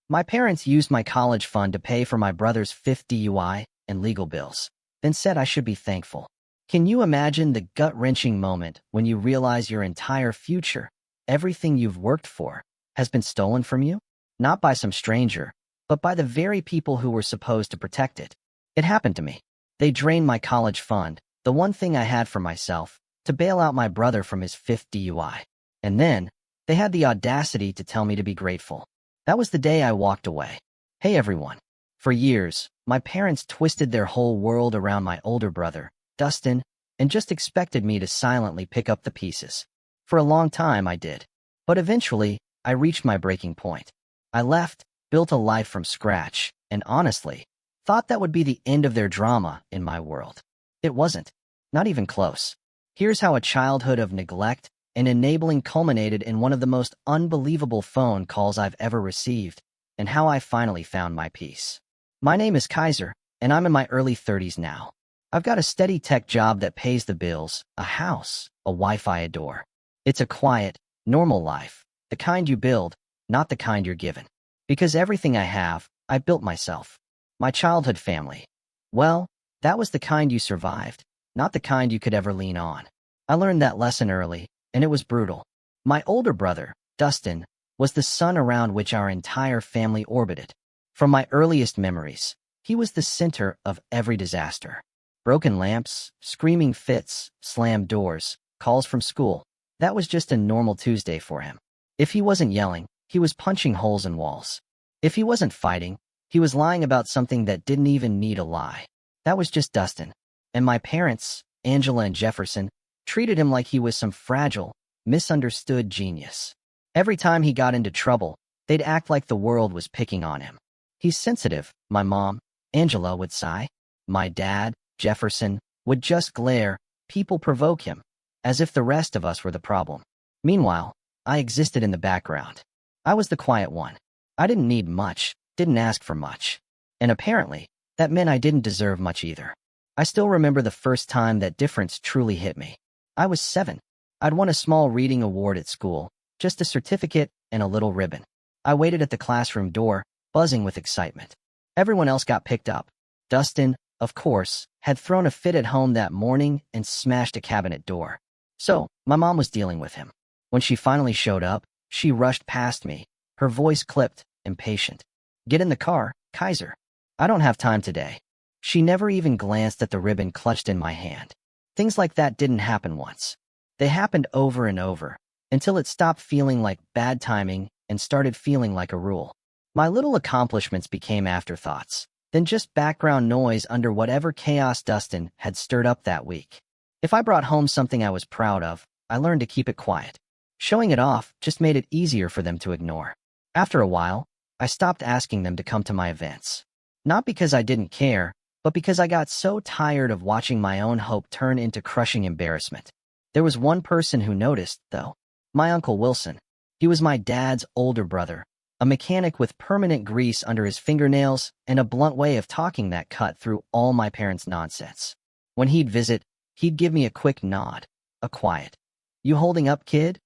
My parents used my college fund to pay for my brother's fifth DUI and legal bills, then said I should be thankful. Can you imagine the gut-wrenching moment when you realize your entire future, everything you've worked for, has been stolen from you? Not by some stranger, but by the very people who were supposed to protect it. It happened to me. They drained my college fund, the one thing I had for myself, to bail out my brother from his fifth DUI. And then, they had the audacity to tell me to be grateful. That was the day I walked away. Hey everyone. For years, my parents twisted their whole world around my older brother, Dustin, and just expected me to silently pick up the pieces. For a long time I did. But eventually, I reached my breaking point. I left, built a life from scratch, and honestly, thought that would be the end of their drama in my world. It wasn't. Not even close. Here's how a childhood of neglect and enabling culminated in one of the most unbelievable phone calls I've ever received, and how I finally found my peace. My name is Kaiser, and I'm in my early 30s now. I've got a steady tech job that pays the bills, a house, a Wi-Fi adore. It's a quiet, normal life, the kind you build, not the kind you're given. Because everything I have, I built myself. My childhood family. Well, that was the kind you survived, not the kind you could ever lean on. I learned that lesson early, and it was brutal. My older brother, Dustin, was the sun around which our entire family orbited. From my earliest memories, he was the center of every disaster. Broken lamps, screaming fits, slammed doors, calls from school. That was just a normal Tuesday for him. If he wasn't yelling, he was punching holes in walls. If he wasn't fighting, he was lying about something that didn't even need a lie. That was just Dustin. And my parents, Angela and Jefferson, treated him like he was some fragile, misunderstood genius. Every time he got into trouble, they'd act like the world was picking on him. He's sensitive, my mom, Angela, would sigh. My dad, Jefferson, would just glare. People provoke him, as if the rest of us were the problem. Meanwhile, I existed in the background. I was the quiet one. I didn't need much, didn't ask for much. And apparently, that meant I didn't deserve much either. I still remember the first time that difference truly hit me. I was 7. I'd won a small reading award at school, just a certificate and a little ribbon. I waited at the classroom door, buzzing with excitement. Everyone else got picked up. Dustin, of course, had thrown a fit at home that morning and smashed a cabinet door. So, my mom was dealing with him. When she finally showed up, she rushed past me, her voice clipped, impatient. Get in the car, Kaiser. I don't have time today. She never even glanced at the ribbon clutched in my hand. Things like that didn't happen once. They happened over and over, until it stopped feeling like bad timing and started feeling like a rule. My little accomplishments became afterthoughts, then just background noise under whatever chaos Dustin had stirred up that week. If I brought home something I was proud of, I learned to keep it quiet. Showing it off just made it easier for them to ignore. After a while, I stopped asking them to come to my events. Not because I didn't care, but because I got so tired of watching my own hope turn into crushing embarrassment. There was one person who noticed, though. My Uncle Wilson. He was my dad's older brother, a mechanic with permanent grease under his fingernails and a blunt way of talking that cut through all my parents' nonsense. When he'd visit, he'd give me a quick nod, a quiet, "You holding up, kid?"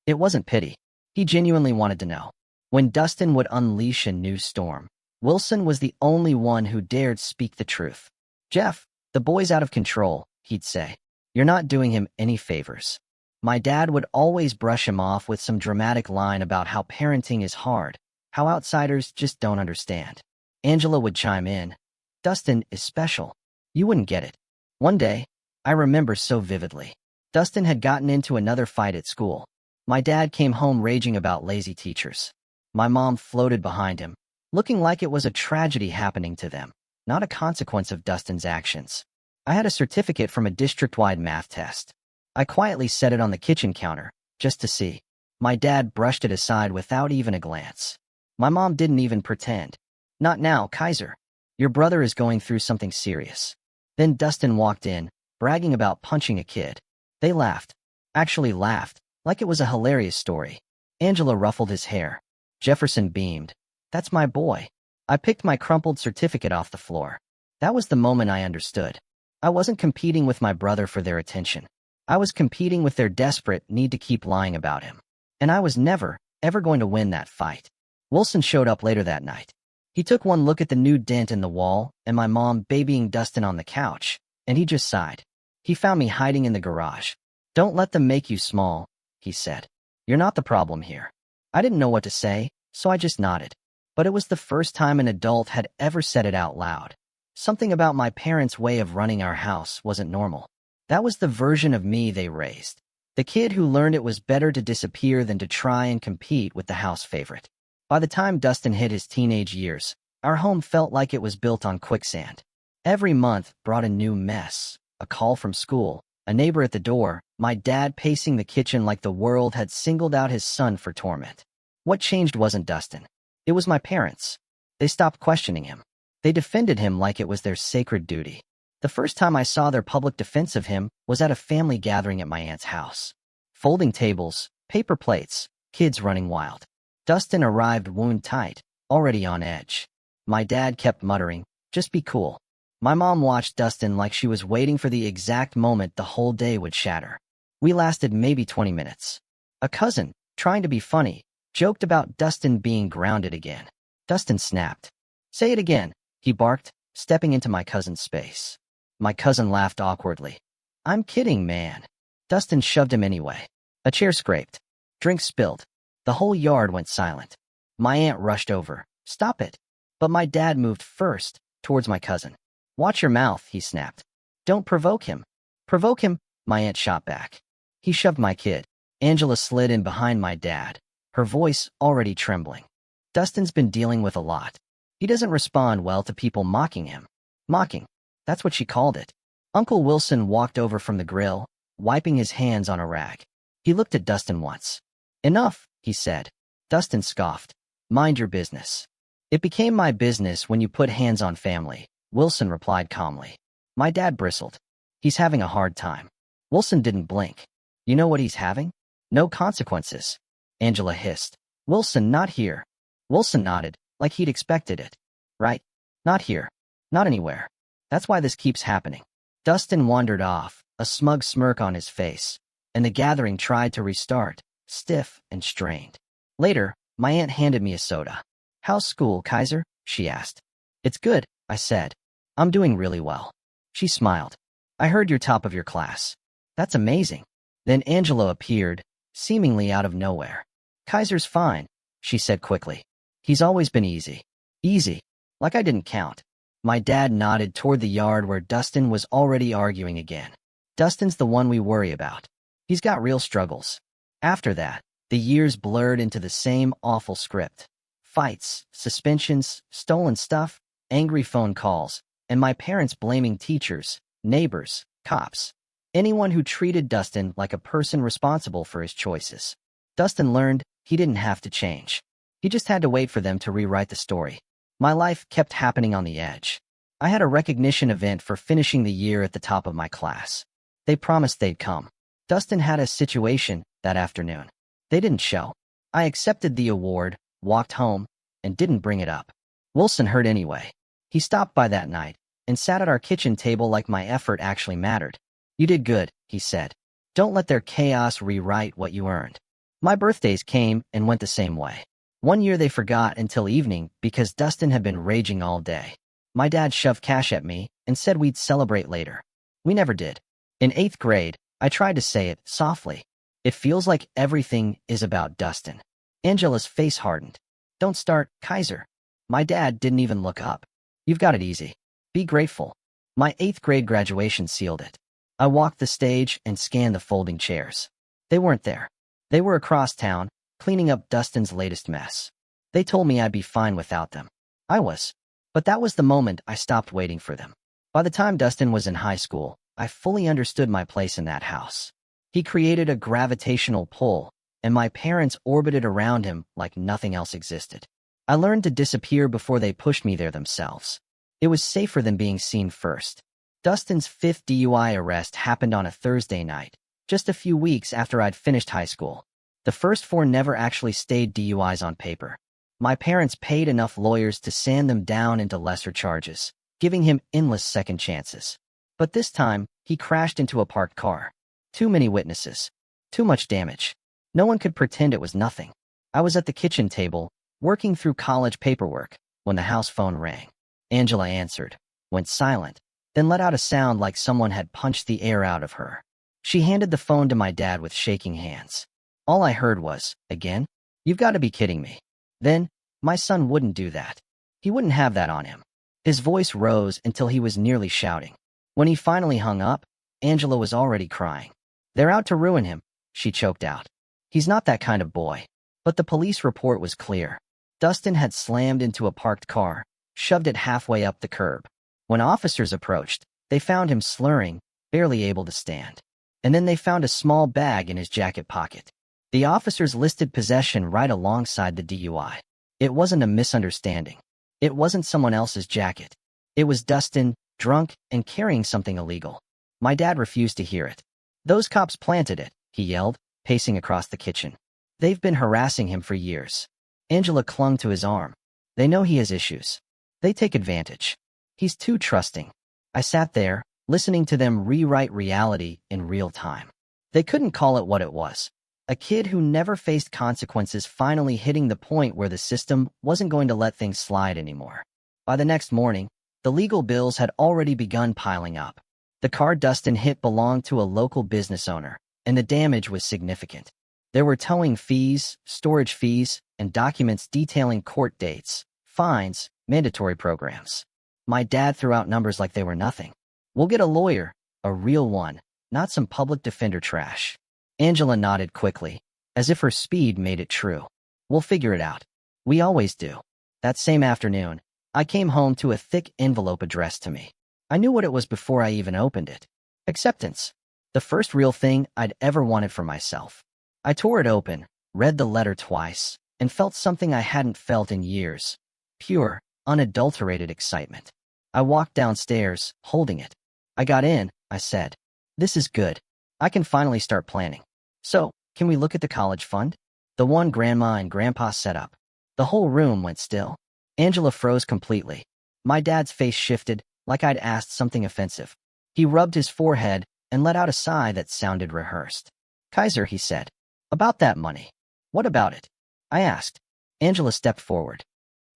It wasn't pity. He genuinely wanted to know. When Dustin would unleash a new storm, Wilson was the only one who dared speak the truth. "Jeff, the boy's out of control," he'd say. "You're not doing him any favors." My dad would always brush him off with some dramatic line about how parenting is hard, how outsiders just don't understand. Angela would chime in, "Dustin is special. You wouldn't get it." One day, I remember so vividly. Dustin had gotten into another fight at school. My dad came home raging about lazy teachers. My mom floated behind him, looking like it was a tragedy happening to them, not a consequence of Dustin's actions. I had a certificate from a district-wide math test. I quietly set it on the kitchen counter, just to see. My dad brushed it aside without even a glance. My mom didn't even pretend. "Not now, Kaiser. Your brother is going through something serious." Then Dustin walked in, bragging about punching a kid. They laughed. Actually laughed, like it was a hilarious story. Angela ruffled his hair. Jefferson beamed. "That's my boy." I picked my crumpled certificate off the floor. That was the moment I understood. I wasn't competing with my brother for their attention. I was competing with their desperate need to keep lying about him. And I was never, ever going to win that fight. Wilson showed up later that night. He took one look at the new dent in the wall and my mom babying Dustin on the couch, and he just sighed. He found me hiding in the garage. "Don't let them make you small," he said. "You're not the problem here." I didn't know what to say, so I just nodded. But it was the first time an adult had ever said it out loud. Something about my parents' way of running our house wasn't normal. That was the version of me they raised. The kid who learned it was better to disappear than to try and compete with the house favorite. By the time Dustin hit his teenage years, our home felt like it was built on quicksand. Every month brought a new mess, a call from school, a neighbor at the door, my dad pacing the kitchen like the world had singled out his son for torment. What changed wasn't Dustin. It was my parents. They stopped questioning him. They defended him like it was their sacred duty. The first time I saw their public defense of him was at a family gathering at my aunt's house. Folding tables, paper plates, kids running wild. Dustin arrived wound-tight, already on edge. My dad kept muttering, "Just be cool." My mom watched Dustin like she was waiting for the exact moment the whole day would shatter. We lasted maybe 20 minutes. A cousin, trying to be funny, joked about Dustin being grounded again. Dustin snapped. "Say it again," he barked, stepping into my cousin's space. My cousin laughed awkwardly. "I'm kidding, man." Dustin shoved him anyway. A chair scraped. Drink spilled. The whole yard went silent. My aunt rushed over. "Stop it." But my dad moved first, towards my cousin. "Watch your mouth," he snapped. "Don't provoke him." "Provoke him?" My aunt shot back. He shoved my kid. Angela slid in behind my dad, her voice already trembling. "Dustin's been dealing with a lot. He doesn't respond well to people mocking him." Mocking. That's what she called it. Uncle Wilson walked over from the grill, wiping his hands on a rag. He looked at Dustin once. "Enough," he said. Dustin scoffed. "Mind your business." "It became my business when you put hands on family," Wilson replied calmly. My dad bristled. "He's having a hard time." Wilson didn't blink. "You know what he's having? No consequences." Angela hissed. "Wilson, not here." Wilson nodded, like he'd expected it. "Right. Not here. Not anywhere. That's why this keeps happening." Dustin wandered off, a smug smirk on his face, and the gathering tried to restart, stiff and strained. Later, my aunt handed me a soda. "How's school, Kaiser?" she asked. "It's good," I said. "I'm doing really well." She smiled. "I heard you're top of your class." "That's amazing." Then Angela appeared, seemingly out of nowhere. "Kaiser's fine," she said quickly. "He's always been easy." Easy. Like I didn't count. My dad nodded toward the yard where Dustin was already arguing again. "Dustin's the one we worry about. He's got real struggles." After that, the years blurred into the same awful script. Fights, suspensions, stolen stuff, angry phone calls, and my parents blaming teachers, neighbors, cops, anyone who treated Dustin like a person responsible for his choices. Dustin learned he didn't have to change. He just had to wait for them to rewrite the story. My life kept happening on the edge. I had a recognition event for finishing the year at the top of my class. They promised they'd come. Dustin had a situation that afternoon. They didn't show. I accepted the award, walked home, and didn't bring it up. Wilson heard anyway. He stopped by that night and sat at our kitchen table like my effort actually mattered. "You did good," he said. "Don't let their chaos rewrite what you earned." My birthdays came and went the same way. One year they forgot until evening because Dustin had been raging all day. My dad shoved cash at me and said we'd celebrate later. We never did. In 8th grade, I tried to say it softly. "It feels like everything is about Dustin." Angela's face hardened. "Don't start, Kaiser." My dad didn't even look up. "You've got it easy. Be grateful." My 8th grade graduation sealed it. I walked the stage and scanned the folding chairs. They weren't there. They were across town, cleaning up Dustin's latest mess. They told me I'd be fine without them. I was. But that was the moment I stopped waiting for them. By the time Dustin was in high school, I fully understood my place in that house. He created a gravitational pull, and my parents orbited around him like nothing else existed. I learned to disappear before they pushed me there themselves. It was safer than being seen first. Dustin's 5th DUI arrest happened on a Thursday night, just a few weeks after I'd finished high school. The first 4 never actually stayed DUIs on paper. My parents paid enough lawyers to sand them down into lesser charges, giving him endless second chances. But this time, he crashed into a parked car. Too many witnesses. Too much damage. No one could pretend it was nothing. I was at the kitchen table, Working through college paperwork when the house phone rang. Angela answered, went silent, then let out a sound like someone had punched the air out of her. She handed the phone to my dad with shaking hands. All I heard was, again? You've got to be kidding me. Then, my son wouldn't do that. He wouldn't have that on him. His voice rose until he was nearly shouting. When he finally hung up, Angela was already crying. They're out to ruin him, she choked out. He's not that kind of boy. But the police report was clear. Dustin had slammed into a parked car, shoved it halfway up the curb. When officers approached, they found him slurring, barely able to stand. And then they found a small bag in his jacket pocket. The officers listed possession right alongside the DUI. It wasn't a misunderstanding. It wasn't someone else's jacket. It was Dustin, drunk and carrying something illegal. My dad refused to hear it. Those cops planted it, he yelled, pacing across the kitchen. They've been harassing him for years. Angela clung to his arm. They know he has issues. They take advantage. He's too trusting. I sat there, listening to them rewrite reality in real time. They couldn't call it what it was. A kid who never faced consequences finally hitting the point where the system wasn't going to let things slide anymore. By the next morning, the legal bills had already begun piling up. The car Dustin hit belonged to a local business owner, and the damage was significant. There were towing fees, storage fees, and documents detailing court dates, fines, mandatory programs. My dad threw out numbers like they were nothing. We'll get a lawyer, a real one, not some public defender trash. Angela nodded quickly, as if her speed made it true. We'll figure it out. We always do. That same afternoon, I came home to a thick envelope addressed to me. I knew what it was before I even opened it. Acceptance. The first real thing I'd ever wanted for myself. I tore it open, read the letter twice, and felt something I hadn't felt in years. Pure, unadulterated excitement. I walked downstairs, holding it. I got in, I said. This is good. I can finally start planning. So, can we look at the college fund? The one Grandma and Grandpa set up. The whole room went still. Angela froze completely. My dad's face shifted, like I'd asked something offensive. He rubbed his forehead and let out a sigh that sounded rehearsed. Kaiser, he said. About that money. What about it? I asked. Angela stepped forward.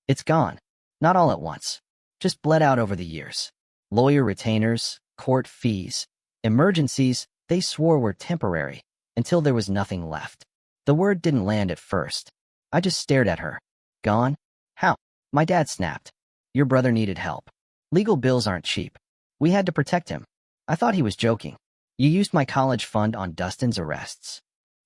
It's gone. Not all at once. Just bled out over the years. Lawyer retainers, court fees, emergencies, they swore were temporary, until there was nothing left. The word didn't land at first. I just stared at her. Gone? How? My dad snapped. Your brother needed help. Legal bills aren't cheap. We had to protect him. I thought he was joking. You used my college fund on Dustin's arrests.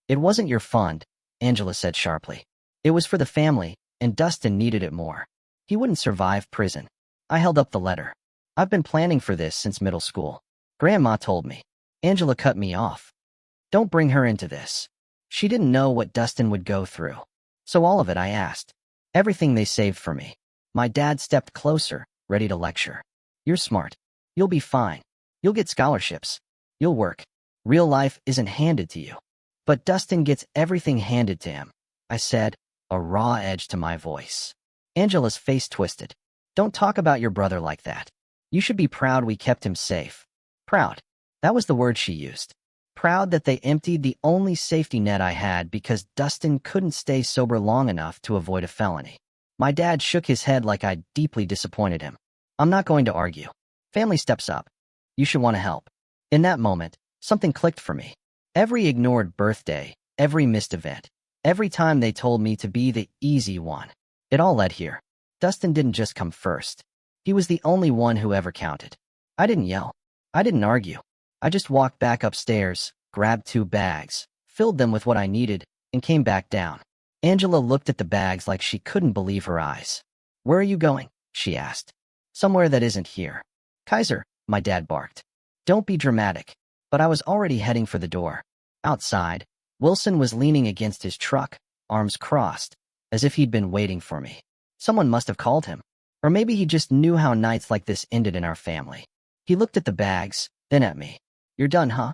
It wasn't your fund, Angela said sharply. It was for the family, and Dustin needed it more. He wouldn't survive prison. I held up the letter. I've been planning for this since middle school. Grandma told me. Angela cut me off. Don't bring her into this. She didn't know what Dustin would go through. So all of it I asked. Everything they saved for me. My dad stepped closer, ready to lecture. You're smart. You'll be fine. You'll get scholarships. You'll work. Real life isn't handed to you. But Dustin gets everything handed to him, I said, a raw edge to my voice. Angela's face twisted. Don't talk about your brother like that. You should be proud we kept him safe. Proud. That was the word she used. Proud that they emptied the only safety net I had because Dustin couldn't stay sober long enough to avoid a felony. My dad shook his head like I'd deeply disappointed him. I'm not going to argue. Family steps up. You should want to help. In that moment, something clicked for me. Every ignored birthday, every missed event, every time they told me to be the easy one. It all led here. Dustin didn't just come first. He was the only one who ever counted. I didn't yell. I didn't argue. I just walked back upstairs, grabbed 2 bags, filled them with what I needed, and came back down. Angela looked at the bags like she couldn't believe her eyes. Where are you going? She asked. Somewhere that isn't here. Kaiser, my dad barked. Don't be dramatic. But I was already heading for the door. Outside, Wilson was leaning against his truck, arms crossed, as if he'd been waiting for me. Someone must have called him. Or maybe he just knew how nights like this ended in our family. He looked at the bags, then at me. You're done, huh?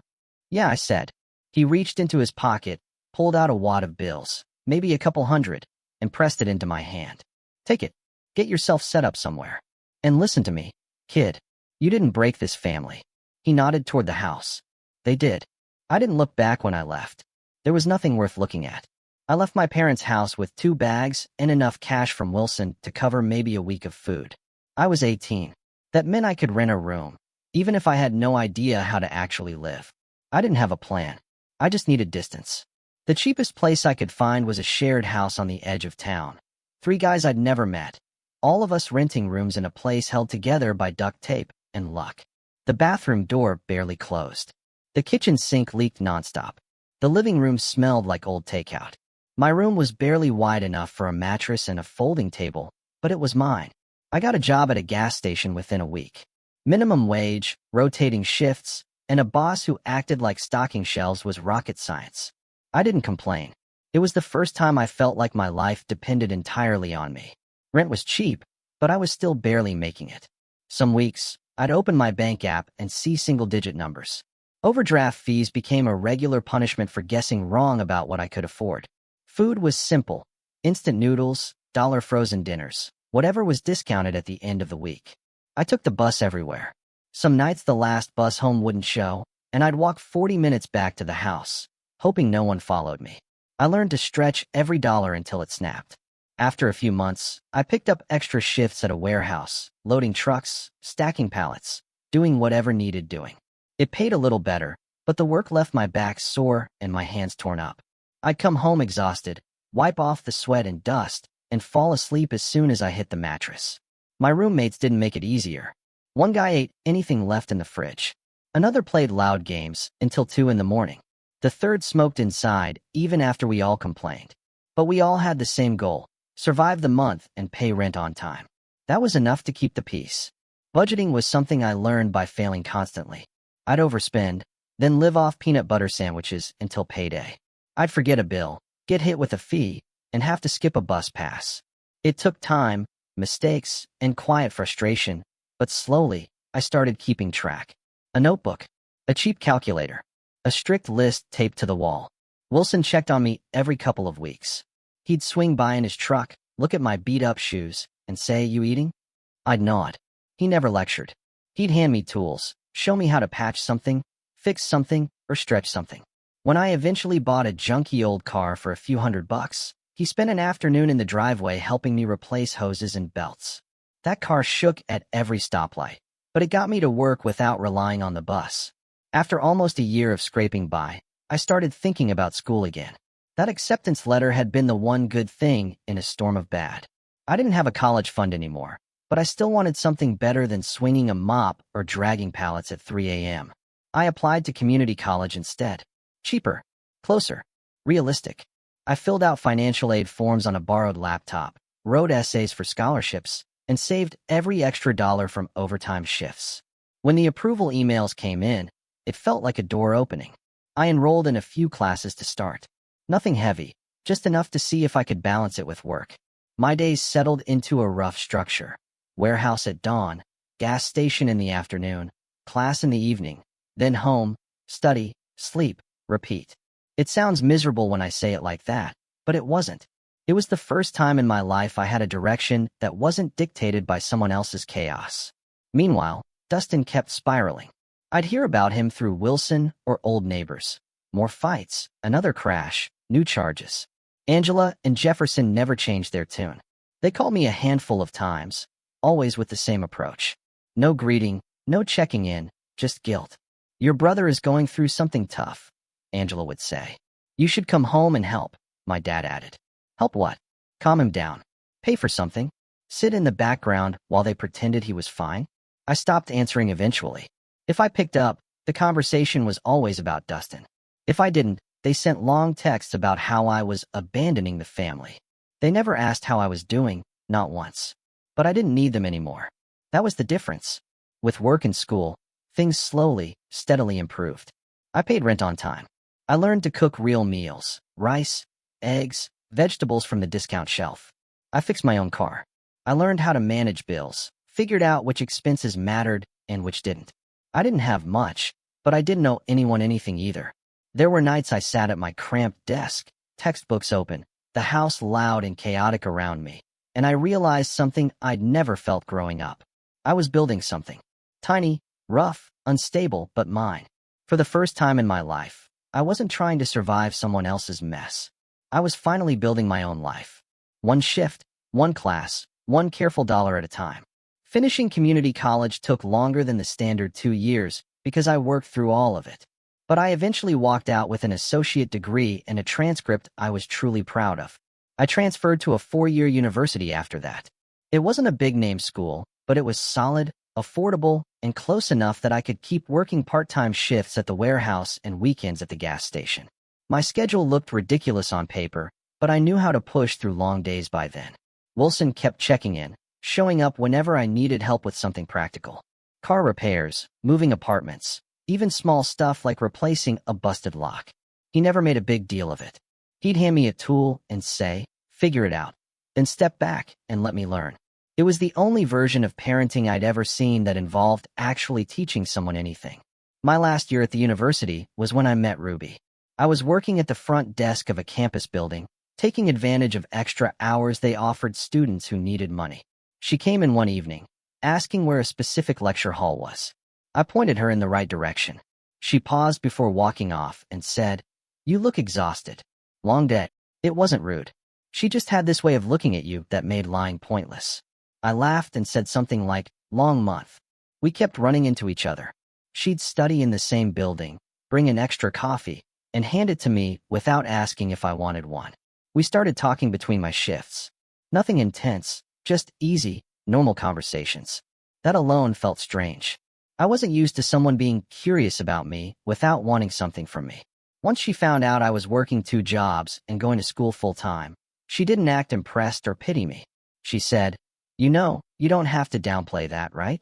Yeah, I said. He reached into his pocket, pulled out a wad of bills, maybe a couple hundred, and pressed it into my hand. Take it. Get yourself set up somewhere. And listen to me, kid. You didn't break this family. He nodded toward the house. They did. I didn't look back when I left. There was nothing worth looking at. I left my parents' house with 2 bags and enough cash from Wilson to cover maybe a week of food. I was 18. That meant I could rent a room, even if I had no idea how to actually live. I didn't have a plan. I just needed distance. The cheapest place I could find was a shared house on the edge of town. 3 guys I'd never met. All of us renting rooms in a place held together by duct tape and luck. The bathroom door barely closed. The kitchen sink leaked nonstop. The living room smelled like old takeout. My room was barely wide enough for a mattress and a folding table, but it was mine. I got a job at a gas station within a week. Minimum wage, rotating shifts, and a boss who acted like stocking shelves was rocket science. I didn't complain. It was the first time I felt like my life depended entirely on me. Rent was cheap, but I was still barely making it. Some weeks, I'd open my bank app and see single-digit numbers. Overdraft fees became a regular punishment for guessing wrong about what I could afford. Food was simple. Instant noodles, dollar frozen dinners, whatever was discounted at the end of the week. I took the bus everywhere. Some nights the last bus home wouldn't show, and I'd walk 40 minutes back to the house, hoping no one followed me. I learned to stretch every dollar until it snapped. After a few months, I picked up extra shifts at a warehouse, loading trucks, stacking pallets, doing whatever needed doing. It paid a little better, but the work left my back sore and my hands torn up. I'd come home exhausted, wipe off the sweat and dust, and fall asleep as soon as I hit the mattress. My roommates didn't make it easier. One guy ate anything left in the fridge. Another played loud games until 2 in the morning. The third smoked inside, even after we all complained. But we all had the same goal: survive the month and pay rent on time. That was enough to keep the peace. Budgeting was something I learned by failing constantly. I'd overspend, then live off peanut butter sandwiches until payday. I'd forget a bill, get hit with a fee, and have to skip a bus pass. It took time, mistakes, and quiet frustration, but slowly, I started keeping track. A notebook, a cheap calculator, a strict list taped to the wall. Wilson checked on me every couple of weeks. He'd swing by in his truck, look at my beat-up shoes, and say, "You eating?" I'd nod. He never lectured. He'd hand me tools, show me how to patch something, fix something, or stretch something. When I eventually bought a junky old car for a few $100, he spent an afternoon in the driveway helping me replace hoses and belts. That car shook at every stoplight, but it got me to work without relying on the bus. After almost a year of scraping by, I started thinking about school again. That acceptance letter had been the one good thing in a storm of bad. I didn't have a college fund anymore, but I still wanted something better than swinging a mop or dragging pallets at 3 a.m. I applied to community college instead. Cheaper, closer, realistic. I filled out financial aid forms on a borrowed laptop, wrote essays for scholarships, and saved every extra dollar from overtime shifts. When the approval emails came in, it felt like a door opening. I enrolled in a few classes to start. Nothing heavy, just enough to see if I could balance it with work. My days settled into a rough structure. Warehouse at dawn, gas station in the afternoon, class in the evening, then home, study, sleep, repeat. It sounds miserable when I say it like that, but it wasn't. It was the first time in my life I had a direction that wasn't dictated by someone else's chaos. Meanwhile, Dustin kept spiraling. I'd hear about him through Wilson or old neighbors. More fights, another crash, new charges. Angela and Jefferson never changed their tune. They called me a handful of times, always with the same approach. No greeting, no checking in, just guilt. "Your brother is going through something tough," Angela would say. "You should come home and help," my dad added. Help what? Calm him down. Pay for something? Sit in the background while they pretended he was fine? I stopped answering eventually. If I picked up, the conversation was always about Dustin. If I didn't, they sent long texts about how I was abandoning the family. They never asked how I was doing, not once. But I didn't need them anymore. That was the difference. With work and school, things slowly, steadily improved. I paid rent on time. I learned to cook real meals, rice, eggs, vegetables from the discount shelf. I fixed my own car. I learned how to manage bills, figured out which expenses mattered and which didn't. I didn't have much, but I didn't owe anyone anything either. There were nights I sat at my cramped desk, textbooks open, the house loud and chaotic around me, and I realized something I'd never felt growing up. I was building something. Tiny, rough, unstable, but mine. For the first time in my life, I wasn't trying to survive someone else's mess. I was finally building my own life. One shift, one class, one careful dollar at a time. Finishing community college took longer than the standard 2 years because I worked through all of it. But I eventually walked out with an associate degree and a transcript I was truly proud of. I transferred to a 4-year university after that. It wasn't a big-name school, but it was solid, affordable, and close enough that I could keep working part-time shifts at the warehouse and weekends at the gas station. My schedule looked ridiculous on paper, but I knew how to push through long days by then. Wilson kept checking in, showing up whenever I needed help with something practical. Car repairs, moving apartments, even small stuff like replacing a busted lock. He never made a big deal of it. He'd hand me a tool and say, "Figure it out," then step back and let me learn. It was the only version of parenting I'd ever seen that involved actually teaching someone anything. My last year at the university was when I met Ruby. I was working at the front desk of a campus building, taking advantage of extra hours they offered students who needed money. She came in one evening, asking where a specific lecture hall was. I pointed her in the right direction. She paused before walking off and said, "You look exhausted." Long day. It wasn't rude. She just had this way of looking at you that made lying pointless. I laughed and said something like, "Long month." We kept running into each other. She'd study in the same building, bring an extra coffee, and hand it to me without asking if I wanted one. We started talking between my shifts. Nothing intense, just easy, normal conversations. That alone felt strange. I wasn't used to someone being curious about me without wanting something from me. Once she found out I was working 2 jobs and going to school full-time, she didn't act impressed or pity me. She said, "You know, you don't have to downplay that, right?"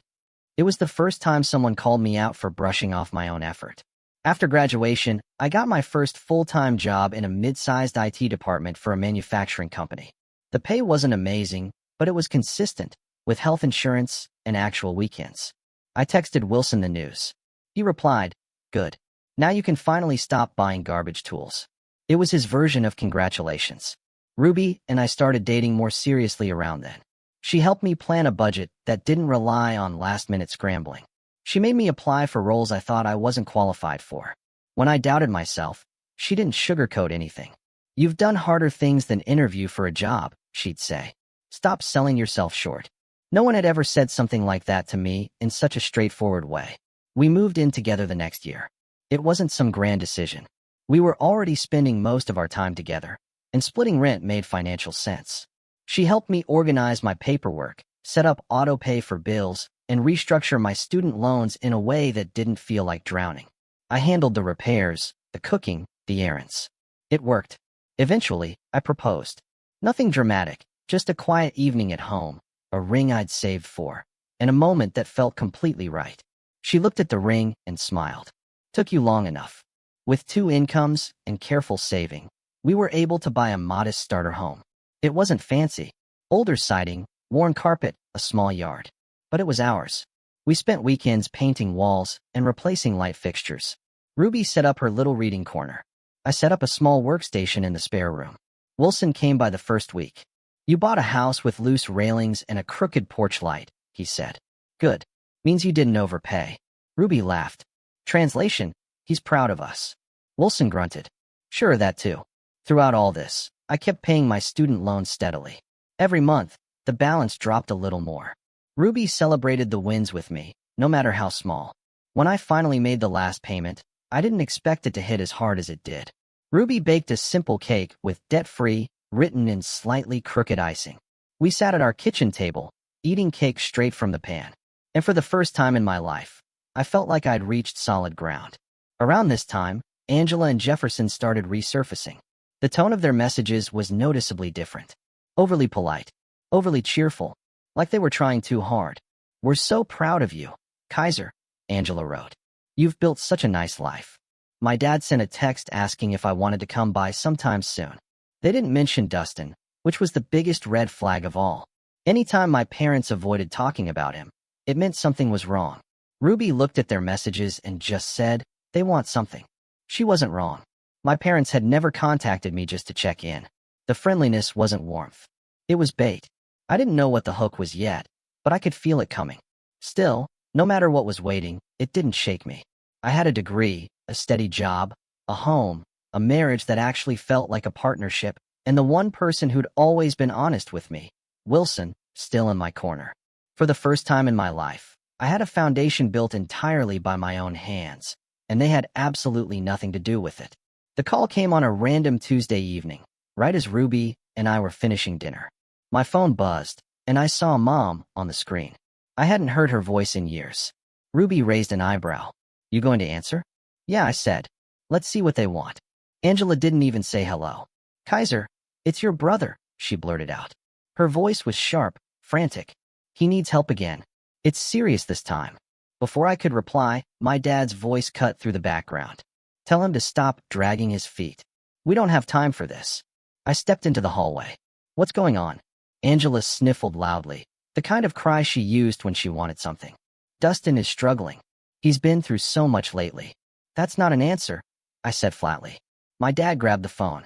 It was the first time someone called me out for brushing off my own effort. After graduation, I got my first full-time job in a mid-sized IT department for a manufacturing company. The pay wasn't amazing, but it was consistent, with health insurance and actual weekends. I texted Wilson the news. He replied, "Good. Now you can finally stop buying garbage tools." It was his version of congratulations. Ruby and I started dating more seriously around then. She helped me plan a budget that didn't rely on last-minute scrambling. She made me apply for roles I thought I wasn't qualified for. When I doubted myself, she didn't sugarcoat anything. "You've done harder things than interview for a job," she'd say. "Stop selling yourself short." No one had ever said something like that to me in such a straightforward way. We moved in together the next year. It wasn't some grand decision. We were already spending most of our time together, and splitting rent made financial sense. She helped me organize my paperwork, set up auto pay for bills, and restructure my student loans in a way that didn't feel like drowning. I handled the repairs, the cooking, the errands. It worked. Eventually, I proposed. Nothing dramatic, just a quiet evening at home, a ring I'd saved for, and a moment that felt completely right. She looked at the ring and smiled. "Took you long enough." With 2 incomes and careful saving, we were able to buy a modest starter home. It wasn't fancy. Older siding, worn carpet, a small yard. But it was ours. We spent weekends painting walls and replacing light fixtures. Ruby set up her little reading corner. I set up a small workstation in the spare room. Wilson came by the first week. "You bought a house with loose railings and a crooked porch light," he said. "Good. Means you didn't overpay." Ruby laughed. Translation, he's proud of us. Wilson grunted. "Sure, that too." Throughout all this, I kept paying my student loans steadily. Every month, the balance dropped a little more. Ruby celebrated the wins with me, no matter how small. When I finally made the last payment, I didn't expect it to hit as hard as it did. Ruby baked a simple cake with debt-free, written in slightly crooked icing. We sat at our kitchen table, eating cake straight from the pan. And for the first time in my life, I felt like I'd reached solid ground. Around this time, Angela and Jefferson started resurfacing. The tone of their messages was noticeably different. Overly polite, overly cheerful, like they were trying too hard. "We're so proud of you, Kaiser," Angela wrote. "You've built such a nice life." My dad sent a text asking if I wanted to come by sometime soon. They didn't mention Dustin, which was the biggest red flag of all. Anytime my parents avoided talking about him, it meant something was wrong. Ruby looked at their messages and just said, "They want something." She wasn't wrong. My parents had never contacted me just to check in. The friendliness wasn't warmth. It was bait. I didn't know what the hook was yet, but I could feel it coming. Still, no matter what was waiting, it didn't shake me. I had a degree, a steady job, a home, a marriage that actually felt like a partnership, and the one person who'd always been honest with me, Wilson, still in my corner. For the first time in my life, I had a foundation built entirely by my own hands, and they had absolutely nothing to do with it. The call came on a random Tuesday evening, right as Ruby and I were finishing dinner. My phone buzzed, and I saw Mom on the screen. I hadn't heard her voice in years. Ruby raised an eyebrow. "You going to answer?" "Yeah," I said. "Let's see what they want." Angela didn't even say hello. "Kaiser, it's your brother," she blurted out. Her voice was sharp, frantic. "He needs help again. It's serious this time." Before I could reply, my dad's voice cut through the background. "Tell him to stop dragging his feet. We don't have time for this." I stepped into the hallway. "What's going on?" Angela sniffled loudly, the kind of cry she used when she wanted something. "Dustin is struggling. He's been through so much lately." "That's not an answer," I said flatly. My dad grabbed the phone.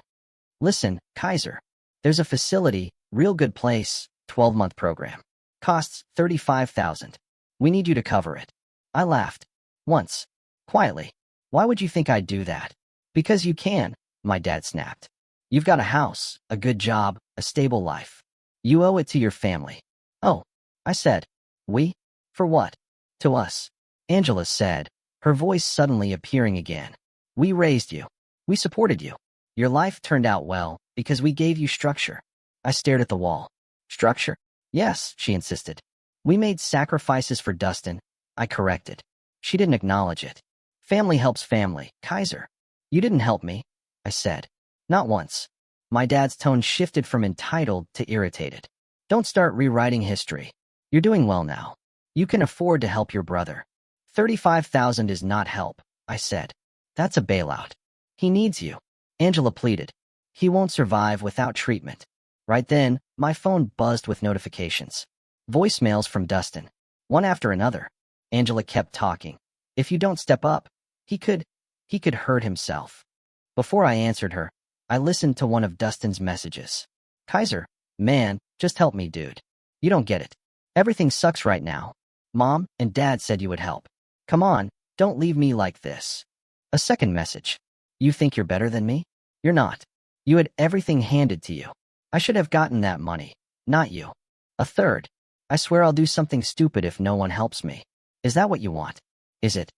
"Listen, Kaiser. There's a facility, real good place, 12-month program. Costs $35,000. We need you to cover it." I laughed. Once. Quietly. "Why would you think I'd do that?" "Because you can," my dad snapped. "You've got a house, a good job, a stable life. You owe it to your family." "Oh," I said. "We? For what?" "To us," Angela said, her voice suddenly appearing again. "We raised you. We supported you. Your life turned out well because we gave you structure." I stared at the wall. "Structure?" "Yes," she insisted. "We made sacrifices for Dustin," I corrected. She didn't acknowledge it. "Family helps family, Kaiser." "You didn't help me," I said. "Not once." My dad's tone shifted from entitled to irritated. "Don't start rewriting history. You're doing well now. You can afford to help your brother." "$35,000 is not help," I said. "That's a bailout. He needs you." Angela pleaded. "He won't survive without treatment." Right then, my phone buzzed with notifications. Voicemails from Dustin. One after another. Angela kept talking. "If you don't step up, he could hurt himself." Before I answered her, I listened to one of Dustin's messages. "Kaiser, man, just help me, dude. You don't get it. Everything sucks right now. Mom and Dad said you would help. Come on, don't leave me like this." A second message. "You think you're better than me? You're not. You had everything handed to you. I should have gotten that money, not you." A third. "I swear I'll do something stupid if no one helps me. Is that what you want? Is it?"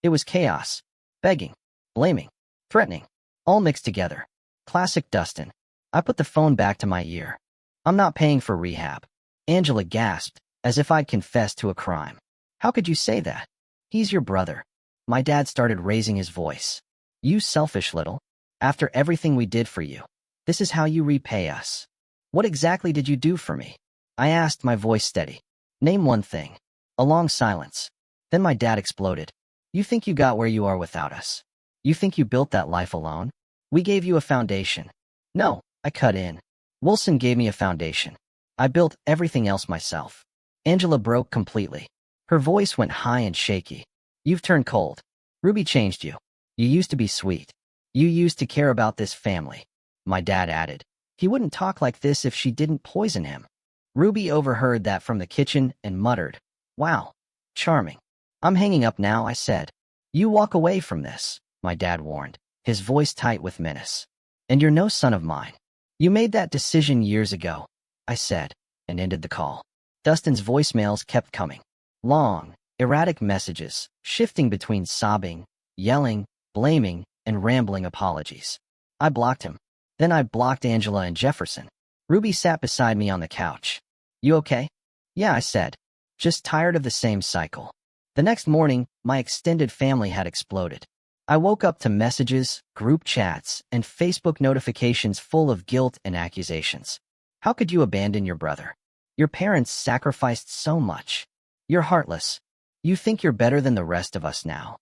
It was chaos. Begging, blaming, threatening, all mixed together. Classic Dustin. I put the phone back to my ear. "I'm not paying for rehab." Angela gasped, as if I'd confessed to a crime. "How could you say that? He's your brother." My dad started raising his voice. "You selfish little. After everything we did for you, this is how you repay us." "What exactly did you do for me?" I asked, my voice steady. "Name one thing." A long silence. Then my dad exploded. "You think you got where you are without us? You think you built that life alone? We gave you a foundation." "No," I cut in. "Wilson gave me a foundation. I built everything else myself." Angela broke completely. Her voice went high and shaky. "You've turned cold. Ruby changed you. You used to be sweet. You used to care about this family." My dad added. "He wouldn't talk like this if she didn't poison him." Ruby overheard that from the kitchen and muttered, "Wow, charming." "I'm hanging up now," I said. "You walk away from this," my dad warned, his voice tight with menace. "And you're no son of mine. You made that decision years ago," I said, and ended the call. Dustin's voicemails kept coming. Long, erratic messages, shifting between sobbing, yelling, blaming, and rambling apologies. I blocked him. Then I blocked Angela and Jefferson. Ruby sat beside me on the couch. "You okay?" "Yeah," I said. "Just tired of the same cycle." The next morning, my extended family had exploded. I woke up to messages, group chats, and Facebook notifications full of guilt and accusations. "How could you abandon your brother? Your parents sacrificed so much. You're heartless. You think you're better than the rest of us now."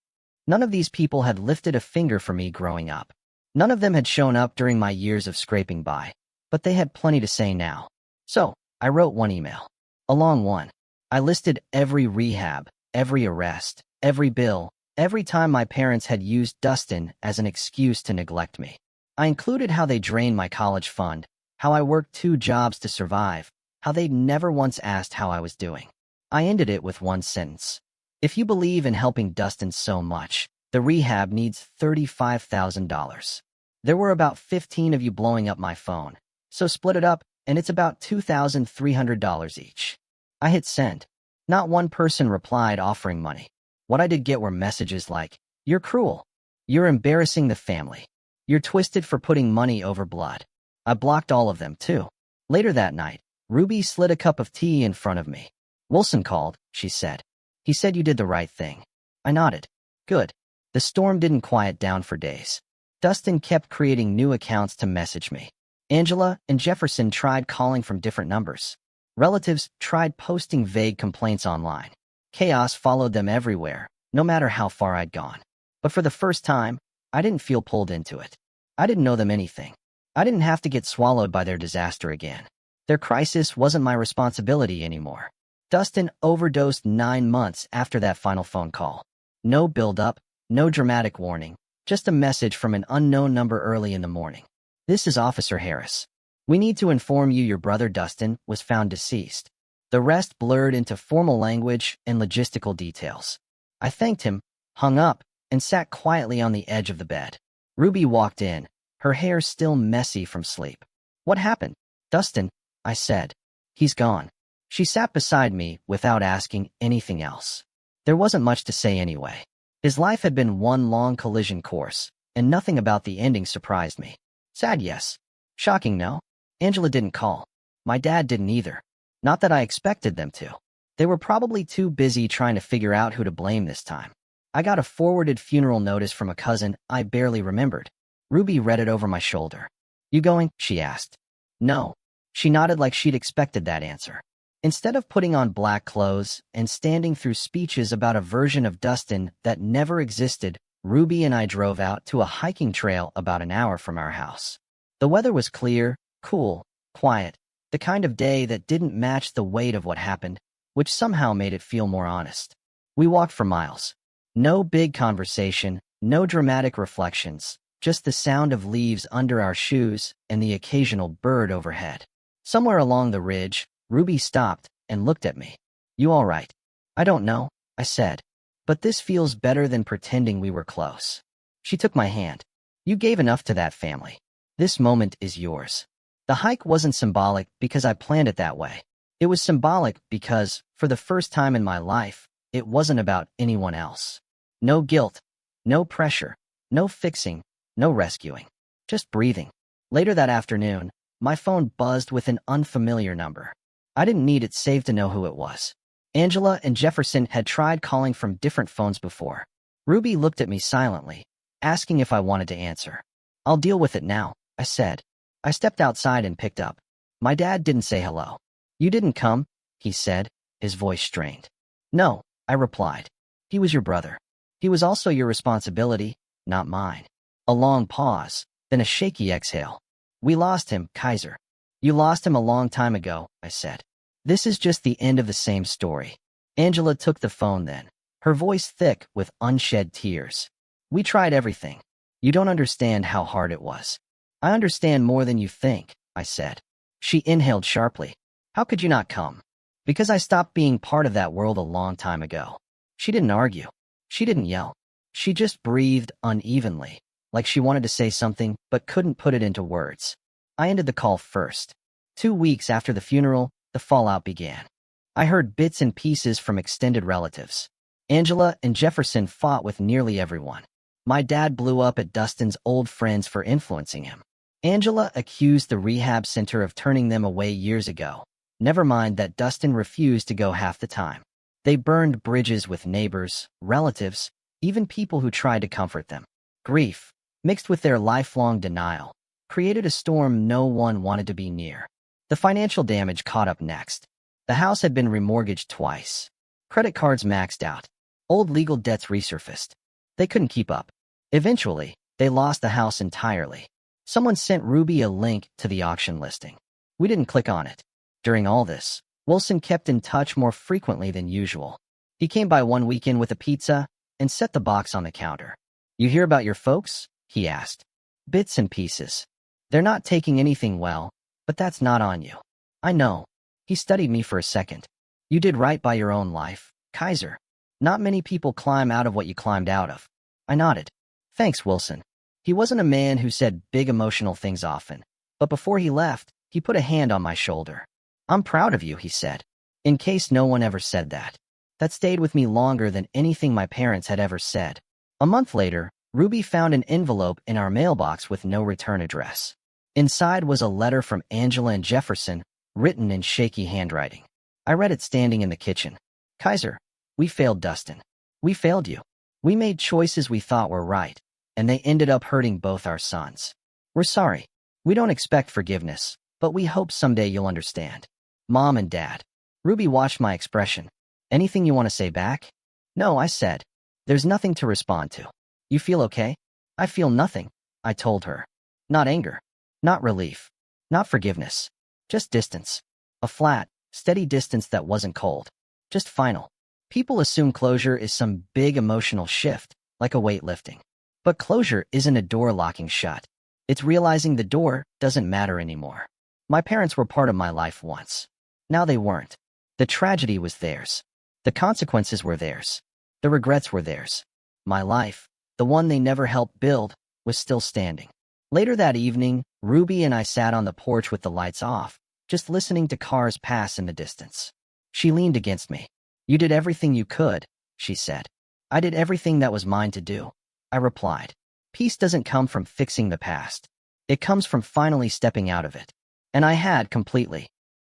None of these people had lifted a finger for me growing up. None of them had shown up during my years of scraping by, but they had plenty to say now. So, I wrote one email. A long one. I listed every rehab, every arrest, every bill, every time my parents had used Dustin as an excuse to neglect me. I included how they drained my college fund, how I worked 2 jobs to survive, how they'd never once asked how I was doing. I ended it with one sentence. "If you believe in helping Dustin so much, the rehab needs $35,000. There were about 15 of you blowing up my phone, so split it up, and it's about $2,300 each. I hit send. Not one person replied offering money. What I did get were messages like, "You're cruel. You're embarrassing the family. You're twisted for putting money over blood." I blocked all of them, too. Later that night, Ruby slid a cup of tea in front of me. "Wilson called," she said. "He said you did the right thing." I nodded. Good. The storm didn't quiet down for days. Dustin kept creating new accounts to message me. Angela and Jefferson tried calling from different numbers. Relatives tried posting vague complaints online. Chaos followed them everywhere, no matter how far I'd gone. But for the first time, I didn't feel pulled into it. I didn't know them anything. I didn't have to get swallowed by their disaster again. Their crisis wasn't my responsibility anymore. Dustin overdosed 9 months after that final phone call. No build-up, no dramatic warning, just a message from an unknown number early in the morning. "This is Officer Harris. We need to inform you your brother Dustin was found deceased." The rest blurred into formal language and logistical details. I thanked him, hung up, and sat quietly on the edge of the bed. Ruby walked in, her hair still messy from sleep. "What happened?" "Dustin," I said. "He's gone." She sat beside me without asking anything else. There wasn't much to say anyway. His life had been one long collision course, and nothing about the ending surprised me. Sad, yes. Shocking, no. Angela didn't call. My dad didn't either. Not that I expected them to. They were probably too busy trying to figure out who to blame this time. I got a forwarded funeral notice from a cousin I barely remembered. Ruby read it over my shoulder. "You going?" she asked. "No." She nodded like she'd expected that answer. Instead of putting on black clothes and standing through speeches about a version of Dustin that never existed, Ruby and I drove out to a hiking trail about an hour from our house. The weather was clear, cool, quiet, the kind of day that didn't match the weight of what happened, which somehow made it feel more honest. We walked for miles. No big conversation, no dramatic reflections, just the sound of leaves under our shoes and the occasional bird overhead. Somewhere along the ridge, Ruby stopped and looked at me. "You all right?" "I don't know," I said. "But this feels better than pretending we were close." She took my hand. "You gave enough to that family. This moment is yours." The hike wasn't symbolic because I planned it that way. It was symbolic because, for the first time in my life, it wasn't about anyone else. No guilt, no pressure, no fixing, no rescuing. Just breathing. Later that afternoon, my phone buzzed with an unfamiliar number. I didn't need it saved to know who it was. Angela and Jefferson had tried calling from different phones before. Ruby looked at me silently, asking if I wanted to answer. "I'll deal with it now," I said. I stepped outside and picked up. My dad didn't say hello. "You didn't come," he said, his voice strained. "No," I replied. "He was your brother. He was also your responsibility, not mine." A long pause, then a shaky exhale. "We lost him, Kaiser." "You lost him a long time ago," I said. "This is just the end of the same story." Angela took the phone then, her voice thick with unshed tears. "We tried everything. You don't understand how hard it was." "I understand more than you think," I said. She inhaled sharply. "How could you not come?" "Because I stopped being part of that world a long time ago." She didn't argue. She didn't yell. She just breathed unevenly, like she wanted to say something but couldn't put it into words. I ended the call first. 2 weeks after the funeral, the fallout began. I heard bits and pieces from extended relatives. Angela and Jefferson fought with nearly everyone. My dad blew up at Dustin's old friends for influencing him. Angela accused the rehab center of turning them away years ago. Never mind that Dustin refused to go half the time. They burned bridges with neighbors, relatives, even people who tried to comfort them. Grief, mixed with their lifelong denial, created a storm no one wanted to be near. The financial damage caught up next. The house had been remortgaged twice. Credit cards maxed out. Old legal debts resurfaced. They couldn't keep up. Eventually, they lost the house entirely. Someone sent Ruby a link to the auction listing. We didn't click on it. During all this, Wilson kept in touch more frequently than usual. He came by one weekend with a pizza and set the box on the counter. "You hear about your folks?" he asked. "Bits and pieces. They're not taking anything well, but that's not on you." "I know." He studied me for a second. "You did right by your own life, Kaiser. Not many people climb out of what you climbed out of." I nodded. "Thanks, Wilson." He wasn't a man who said big emotional things often, but before he left, he put a hand on my shoulder. "I'm proud of you," he said. In case no one ever said that. That stayed with me longer than anything my parents had ever said. A month later, Ruby found an envelope in our mailbox with no return address. Inside was a letter from Angela and Jefferson, written in shaky handwriting. I read it standing in the kitchen. "Kaiser, we failed Dustin. We failed you. We made choices we thought were right, and they ended up hurting both our sons. We're sorry. We don't expect forgiveness, but we hope someday you'll understand. Mom and Dad." Ruby watched my expression. "Anything you want to say back?" "No," I said. "There's nothing to respond to. You feel okay?" "I feel nothing," I told her. Not anger. Not relief. Not forgiveness. Just distance. A flat, steady distance that wasn't cold. Just final. People assume closure is some big emotional shift, like a weight lifting. But closure isn't a door locking shut. It's realizing the door doesn't matter anymore. My parents were part of my life once. Now they weren't. The tragedy was theirs. The consequences were theirs. The regrets were theirs. My life, the one they never helped build, was still standing. Later that evening, Ruby and I sat on the porch with the lights off, just listening to cars pass in the distance. She leaned against me. "You did everything you could," she said. "I did everything that was mine to do," I replied. Peace doesn't come from fixing the past. It comes from finally stepping out of it. And I had completely.